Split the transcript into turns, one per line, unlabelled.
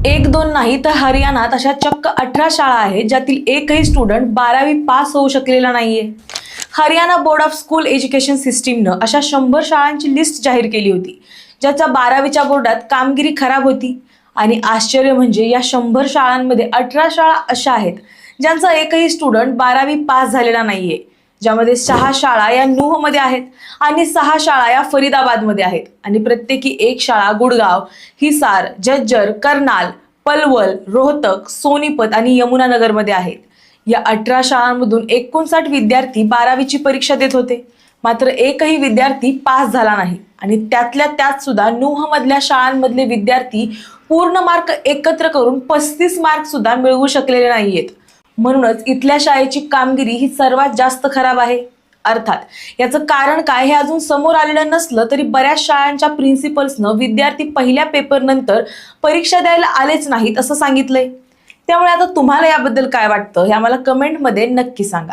एक दोन नाही तर हरियाणात अशा चक्क 18 शाळा आहेत ज्यातील एकही स्टुडंट 12वी पास होऊ शकलेला नाहीये. Haryana board of school education सिस्टीमनं अशा 100 शाळांची लिस्ट जाहीर केली होती ज्याच्या 12वीच्या बोर्डात कामगिरी खराब होती. आणि आश्चर्य म्हणजे या 100 शाळांमध्ये 18 शाळा अशा आहेत ज्यांचा एकही स्टुडंट 12वी पास झालेला नाहीये, ज्यामध्ये 6 शाळा या नूहमध्ये आहेत आणि 6 शाळा या फरीदाबादमध्ये आहेत आणि प्रत्येकी एक शाळा गुडगाव, हिसार, झज्जर, करनाल, पलवल, रोहतक, सोनीपत आणि यमुनानगरमध्ये आहेत. या 18 शाळांमधून 59 विद्यार्थी 12वीची परीक्षा देत होते, मात्र एकही विद्यार्थी पास झाला नाही. आणि त्यातल्या त्यात सुद्धा नूहमधल्या शाळांमधले विद्यार्थी पूर्ण मार्क एकत्र करून 35 मार्क सुद्धा मिळवू शकलेले नाहीयेत. म्हणूनच इथल्या शाळेची कामगिरी ही सर्वात जास्त खराब आहे. अर्थात याचं कारण काय हे अजून समोर आलेलं नसलं तरी बऱ्याच शाळांच्या प्रिन्सिपल्सनं विद्यार्थी पहिल्या पेपर नंतर परीक्षा द्यायला आलेच नाहीत असं सांगितलंय. त्यामुळे आता तुम्हाला याबद्दल काय वाटतं हे आम्हाला कमेंटमध्ये नक्की सांगा.